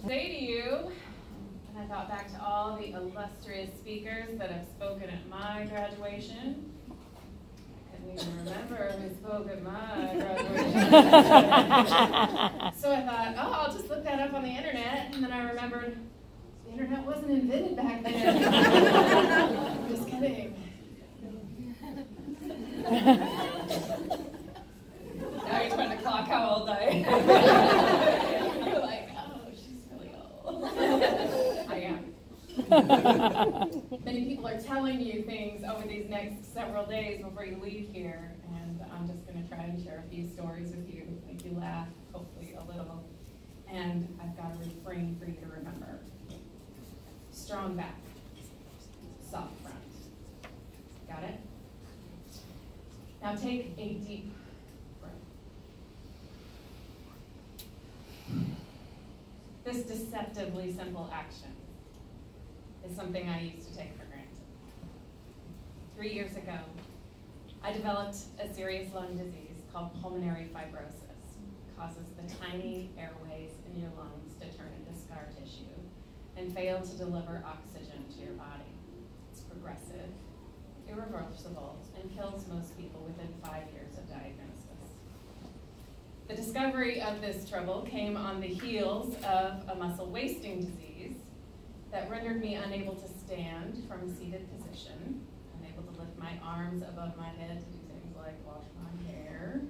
Say to you, and I thought back to all the illustrious speakers that have spoken at my graduation. I couldn't even remember who spoke at my graduation. So I thought, oh, I'll just look that up on the internet, and then I remembered the internet wasn't invented back then. Just kidding. Now you're trying to clock how old I am. You're like, oh, she's really old. I am. Many people are telling you things over these next several days before you leave here, and I'm just going to try and share a few stories with you, make you laugh, hopefully a little. And I've got a refrain for you to remember. Strong back, soft front. Got it? Now take a deep breath. This deceptively simple action is something I used to take for granted. 3 years ago, I developed a serious lung disease called pulmonary fibrosis. It causes the tiny airways in your lungs to turn into scar tissue and fail to deliver oxygen to your body. It's progressive, irreversible, and kills most people within 5 years of diagnosis. The discovery of this trouble came on the heels of a muscle wasting disease that rendered me unable to stand from a seated position, unable to lift my arms above my head to do things like wash my hair,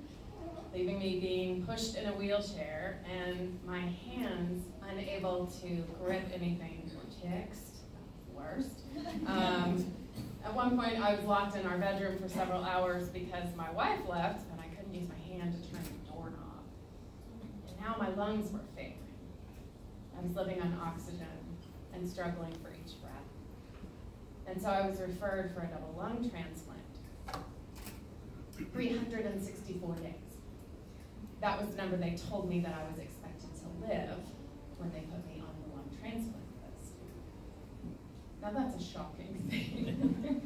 leaving me being pushed in a wheelchair, and my hands unable to grip anything or text, worst. At one point, I was locked in our bedroom for several hours because my wife left and I couldn't use my hand to turn the doorknob. And now my lungs were failing. I was living on oxygen and struggling for each breath. And so I was referred for a double lung transplant. 364 days. That was the number they told me that I was expected to live when they put me on the lung transplant list. Now that's a shocking thing.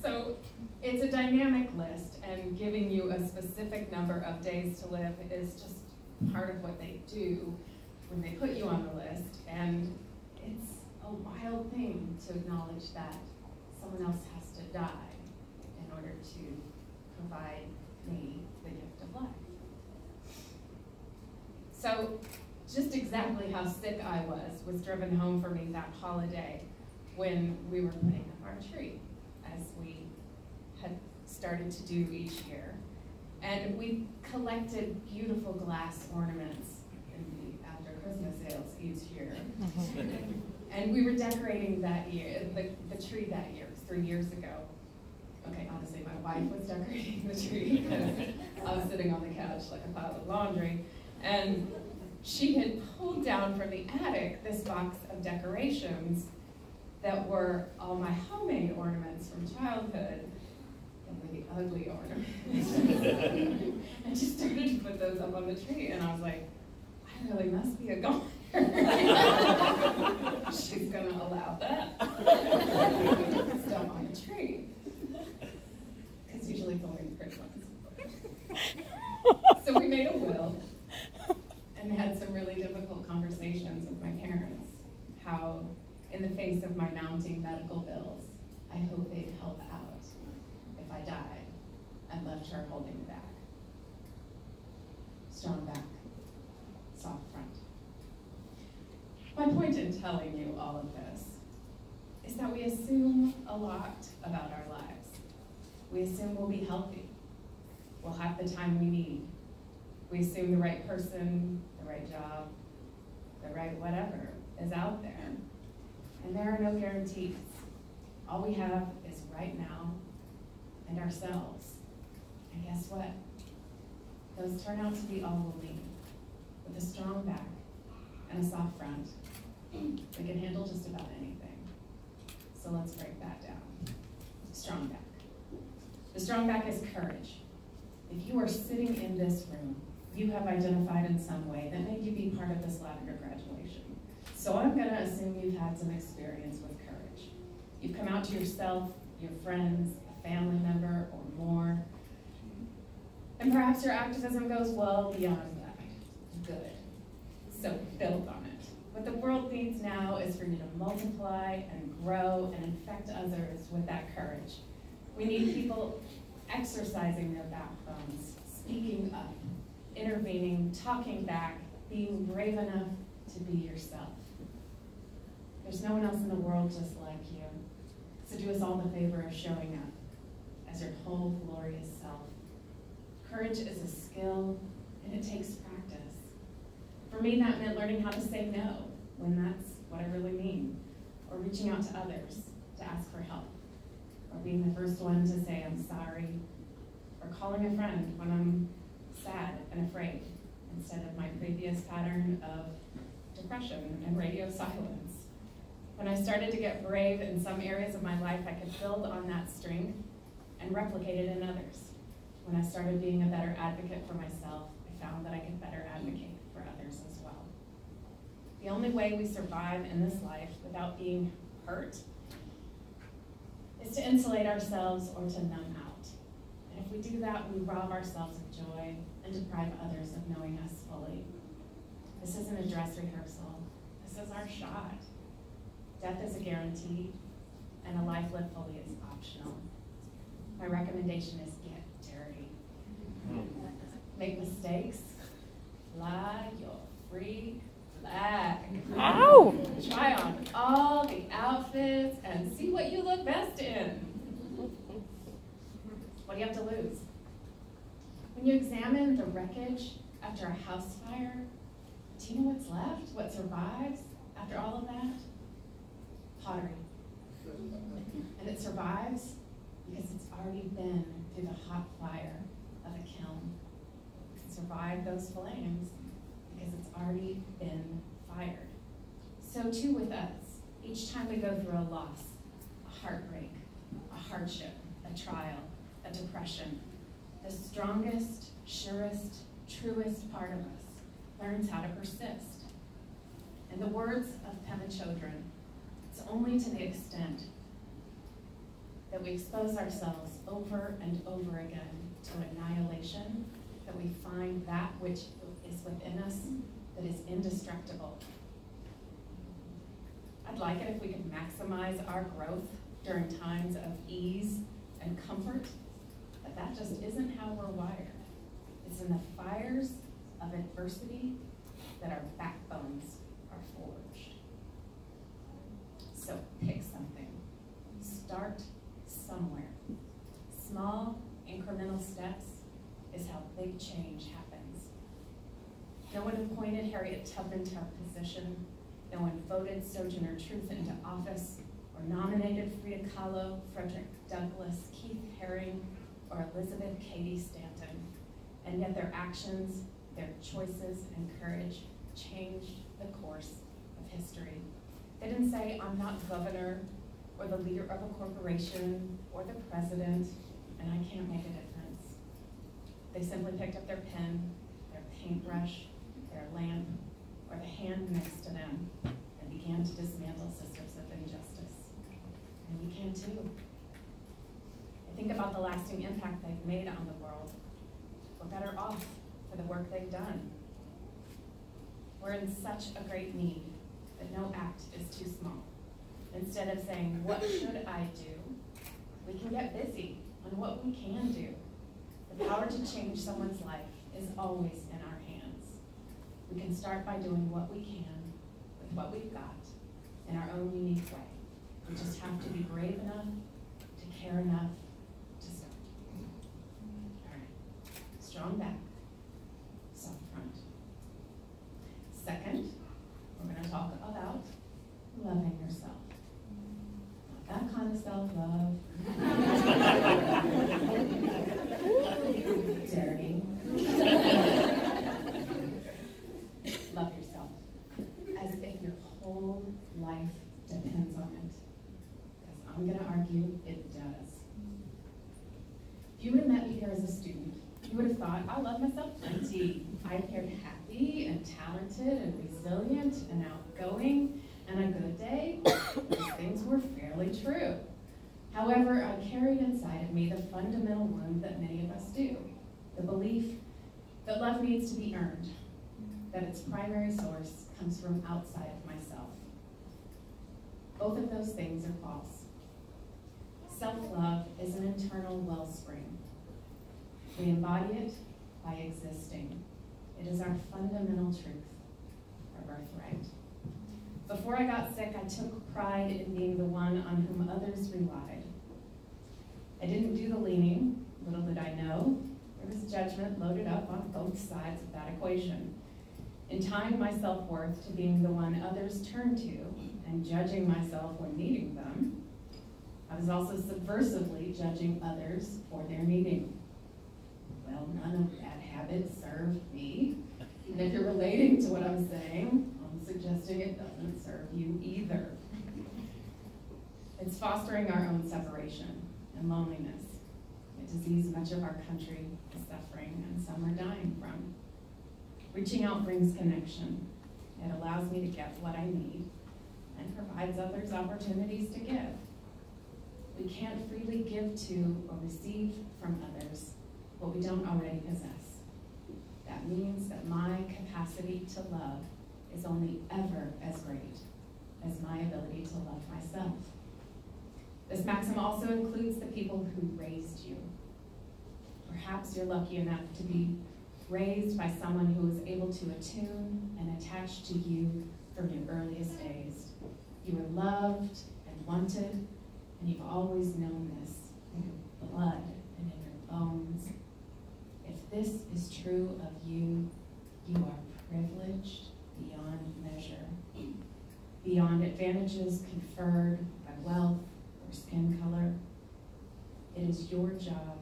So it's a dynamic list, and giving you a specific number of days to live is just part of what they do when they put you on the list. And it's a wild thing to acknowledge that someone else has to die in order to provide me the gift of life. So just exactly how sick I was driven home for me that holiday when we were putting up our tree, as we had started to do each year. And we collected beautiful glass ornaments in the after Christmas sales each year. And we were decorating that year, the tree that year, 3 years ago. Okay, honestly, my wife was decorating the tree because I was sitting on the couch like a pile of laundry. And she had pulled down from the attic this box of decorations that were all my homemade ornaments from childhood, and the ugly ornaments. And she started to put those up on the tree, and I was like, I really must be a goner. She's gonna allow that. Stuff on the tree. Because usually it's only Christmas. So we made a will and had some really difficult conversations with my parents, how in the face of my mounting medical bills, I hope they'd help out if I died and left her holding me back. Strong back, soft front. My point in telling you all of this is that we assume a lot about our lives. We assume we'll be healthy. We'll have the time we need. We assume the right person, the right job, the right whatever is out there. And there are no guarantees. All we have is right now and ourselves. And guess what? Those turn out to be all we'll need. With a strong back and a soft front, we can handle just about anything. So let's break that down. Strong back. The strong back is courage. If you are sitting in this room, you have identified in some way that made you be part of this Lavender graduation. So I'm going to assume you've had some experience with courage. You've come out to yourself, your friends, a family member, or more. And perhaps your activism goes well beyond that. Good. So build on it. What the world needs now is for you to multiply and grow and infect others with that courage. We need people exercising their backbones, speaking up, intervening, talking back, being brave enough to be yourself. There's no one else in the world just like you. So do us all the favor of showing up as your whole glorious self. Courage is a skill, and it takes practice. For me, that meant learning how to say no when that's what I really mean, or reaching out to others to ask for help, or being the first one to say I'm sorry, or calling a friend when I'm sad and afraid, instead of my previous pattern of depression and radio silence. When I started to get brave in some areas of my life, I could build on that strength and replicate it in others. When I started being a better advocate for myself, I found that I could better advocate for others as well. The only way we survive in this life without being hurt is to insulate ourselves or to numb out. And if we do that, we rob ourselves of joy and deprive others of knowing us fully. This isn't a dress rehearsal. This is our shot. Death is a guarantee, and a life lived fully is optional. My recommendation is get dirty. Make mistakes. Fly your free flag. Ow! Try on all the outfits and see what you look best in. What do you have to lose? When you examine the wreckage after a house fire, do you know what's left? What survives after all of that? Pottery. And it survives because it's already been through the hot fire of a kiln. It survived those flames because it's already been fired. So too with us. Each time we go through a loss, a heartbreak, a hardship, a trial, a depression, the strongest, surest, truest part of us learns how to persist. In the words of Pema Chodron, it's only to the extent that we expose ourselves over and over again to annihilation that we find that which is within us that is indestructible. I'd like it if we could maximize our growth during times of ease and comfort, but that just isn't how we're wired. It's in the fires of adversity that our backbones are forged. So pick something. Start somewhere. Small, incremental steps is how big change happens. No one appointed Harriet Tubman to her position. No one voted Sojourner Truth into office or nominated Frida Kahlo, Frederick Douglass, Keith Haring, or Elizabeth Cady Stanton. And yet their actions, their choices, and courage changed the course of history. They didn't say, I'm not governor, or the leader of a corporation, or the president, and I can't make a difference. They simply picked up their pen, their paintbrush, their lamp, or the hand next to them, and began to dismantle systems of injustice. And we can too. I think about the lasting impact they've made on the world. We're better off for the work they've done. We're in such a great need that no act is too small. Instead of saying, what should I do? We can get busy on what we can do. The power to change someone's life is always in our hands. We can start by doing what we can with what we've got in our own unique way. We just have to be brave enough, to care enough, to start. All right, strong back, soft front. Second, we're going to talk about loving yourself. Not that kind of self-love. Dirty. Love yourself as if your whole life depends on it. Because I'm going to argue it does. If you would have met me here as a student, you would have thought, I love myself plenty. I appeared happy and talented and resilient and outgoing, and a good day, these things were fairly true. However, I carried inside of me the fundamental wound that many of us do, the belief that love needs to be earned, that its primary source comes from outside of myself. Both of those things are false. Self-love is an internal wellspring. We embody it by existing. It is our fundamental truth, our birthright. Before I got sick, I took pride in being the one on whom others relied. I didn't do the leaning. Little did I know, there was judgment loaded up on both sides of that equation. In tying my self-worth to being the one others turn to and judging myself when needing them, I was also subversively judging others for their needing. Well, none of that habit served me. And if you're relating to what I'm saying, I'm suggesting it doesn't serve you either. It's fostering our own separation and loneliness, a disease much of our country is suffering and some are dying from. Reaching out brings connection. It allows me to get what I need and provides others opportunities to give. We can't freely give to or receive from others what we don't already possess. That means that my capacity to love is only ever as great as my ability to love myself. This maxim also includes the people who raised you. Perhaps you're lucky enough to be raised by someone who was able to attune and attach to you from your earliest days. You were loved and wanted, and you've always known this in your blood and in your bones. If this is true of you, you are privileged beyond measure, beyond advantages conferred by wealth or skin color. It is your job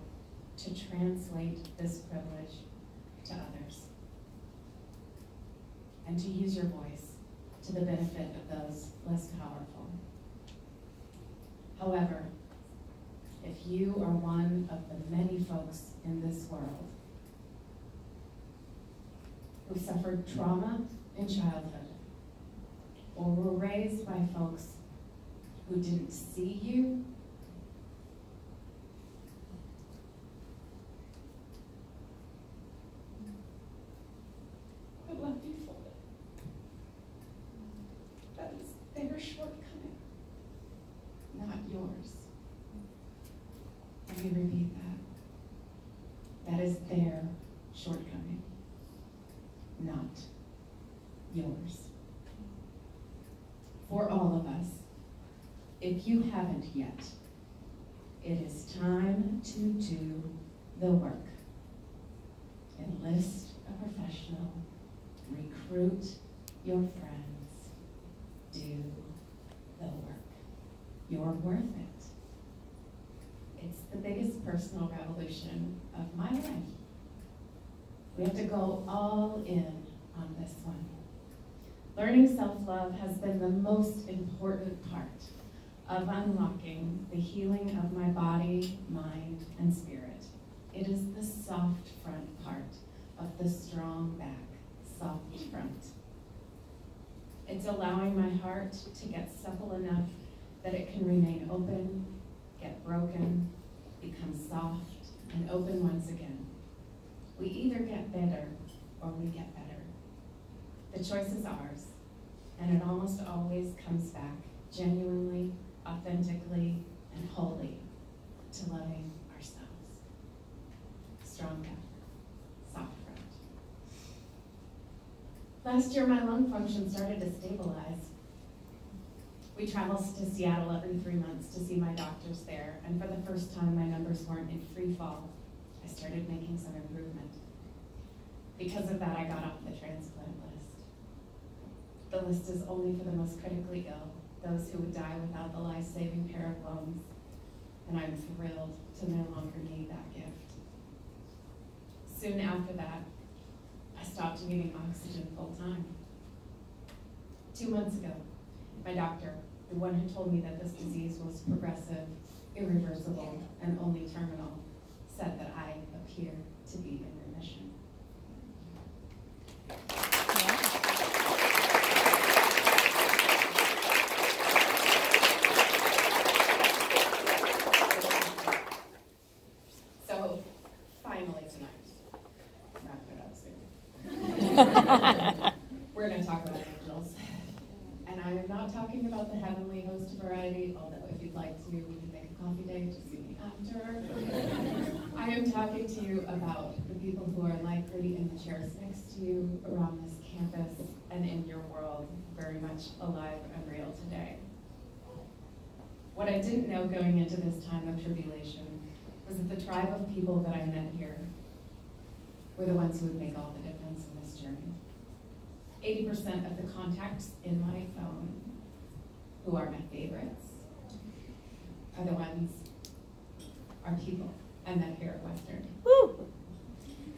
to translate this privilege to others and to use your voice to the benefit of those less powerful. However, if you are one of the many folks in this world who suffered trauma in childhood or were raised by folks who didn't see you, I love you for it. That is their shortcoming, not yours. Let me repeat that. That is their shortcoming, not yours. For all of us, if you haven't yet, it is time to do the work. Enlist a professional, recruit your friends, do the work. You're worth it. It's the biggest personal revolution of my life. We have to go all in on this one. Learning self-love has been the most important part of unlocking the healing of my body, mind, and spirit. It is the soft front part of the strong back, soft front. It's allowing my heart to get supple enough that it can remain open, get broken, become soft, and open once again. We either get better or we get better. The choice is ours, and it almost always comes back genuinely, authentically, and wholly to loving ourselves. Strong back, soft front. Last year, my lung function started to stabilize. We travel to Seattle every 3 months to see my doctors there, and for the first time, my numbers weren't in free fall. I started making some improvement. Because of that, I got off the transplant list. The list is only for the most critically ill, those who would die without the life-saving pair of lungs, and I'm thrilled to no longer need that gift. Soon after that, I stopped needing oxygen full-time. 2 months ago, my doctor, the one who told me that this disease was progressive, irreversible, and only terminal, said that I appear to be in remission. So, finally tonight, wrap it up soon. We're going to talk about I am not talking about the heavenly host variety, although if you'd like to, we can make a coffee date, just see me after. I am talking to you about the people who are likely in the chairs next to you around this campus and in your world, very much alive and real today. What I didn't know going into this time of tribulation was that the tribe of people that I met here were the ones who would make all the difference in this journey. 80% of the contacts in my phone, who are my favorites, are the ones, are people I met here at Western. Woo!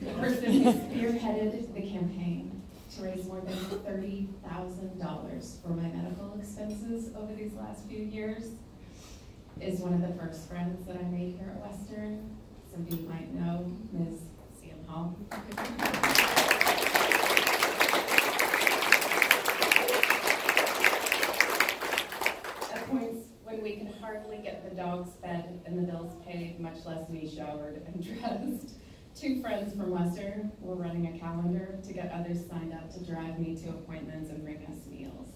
The person who spearheaded the campaign to raise more than $30,000 for my medical expenses over these last few years is one of the first friends that I made here at Western. Some of you might know Ms. CM Hall. At points when we could hardly get the dogs fed and the bills paid, much less me showered and dressed, two friends from Western were running a calendar to get others signed up to drive me to appointments and bring us meals.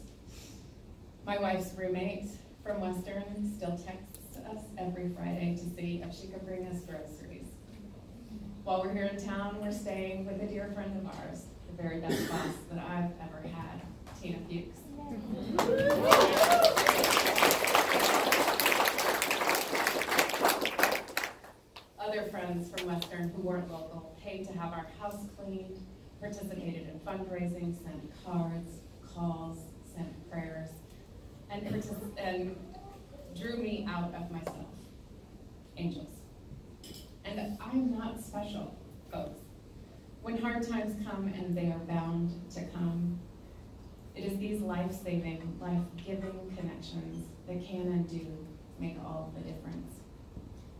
My wife's roommate from Western still texts us every Friday to see if she could bring us groceries. While we're here in town, we're staying with a dear friend of ours, the very best boss that I've ever had, Tina Fuchs. Other friends from Western who weren't local paid to have our house cleaned, participated in fundraising, sent cards, calls, sent prayers, and drew me out of myself. Angels. And I'm not special, folks. When hard times come, and they are bound to come, it is these life-saving, life-giving connections that can and do make all the difference.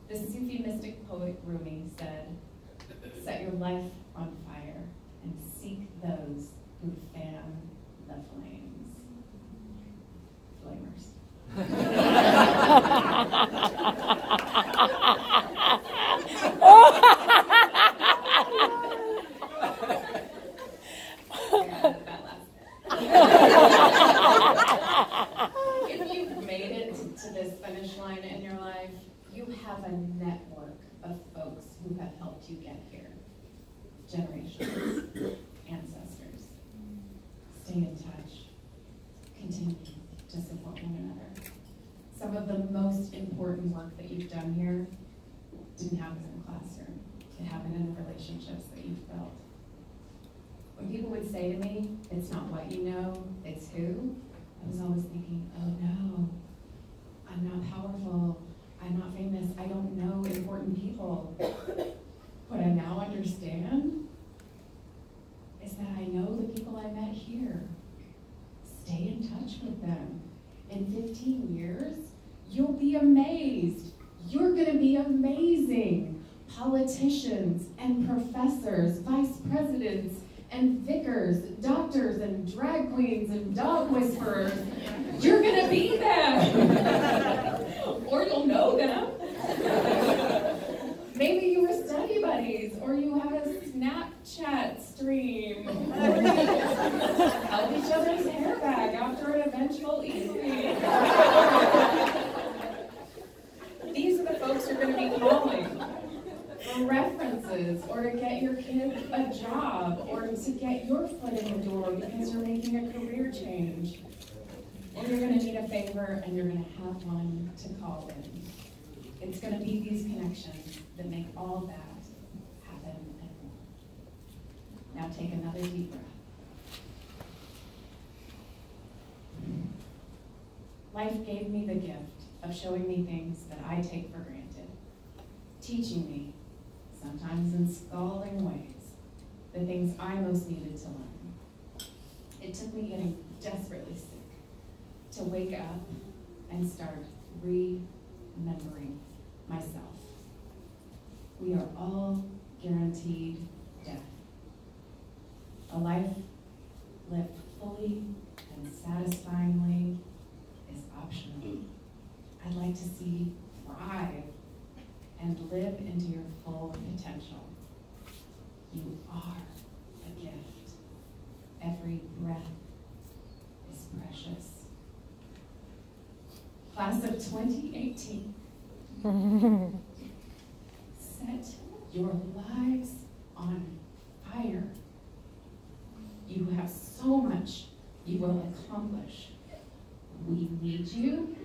The Sufi mystic poet Rumi said, "Set your life on fire and seek those who fan the flames." Flamers. If you've made it to this finish line in your life, you have a network of folks who have helped you get here. Generations, ancestors. Stay in touch. Continue to support one another. Some of the most important work that you've done here didn't happen in the classroom. It happened in the relationships that you've built. When people would say to me, "It's not what you know, it's who," I was always thinking, oh no, I'm not powerful, I'm not famous, I don't know important people. What I now understand is that I know the people I met here. Stay in touch with them. In 15 years, you'll be amazed. You're gonna be amazing. Politicians and professors, vice presidents and vicars, doctors and drag queens and dog whisperers, you're gonna be them. Or you'll know them. Maybe you were study buddies, or you had a Snapchat stream, or you held each other's hair back after an eventual evening. These are the folks you're going to be calling for references, or to get your kid a job, or to get your foot in the door because you're making a career change. Or you're going to need a favor, and you're going to have one to call in. It's going to be these connections that make all that happen and more. Now take another deep breath. Life gave me the gift of showing me things that I take for granted, teaching me, sometimes in scalding ways, the things I most needed to learn. It took me getting desperately sick to wake up and start remembering myself. We are all guaranteed death. A life lived fully and satisfyingly is optional. I'd like to see thrive and live into your full potential. You are a gift. Every breath is precious. Class of 2018. Set your lives on fire. You have so much you will accomplish. We need you,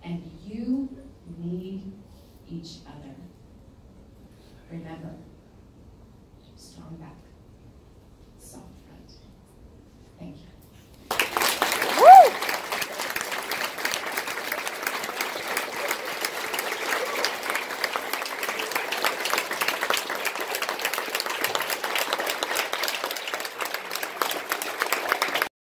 and you need each other. Remember, strong back.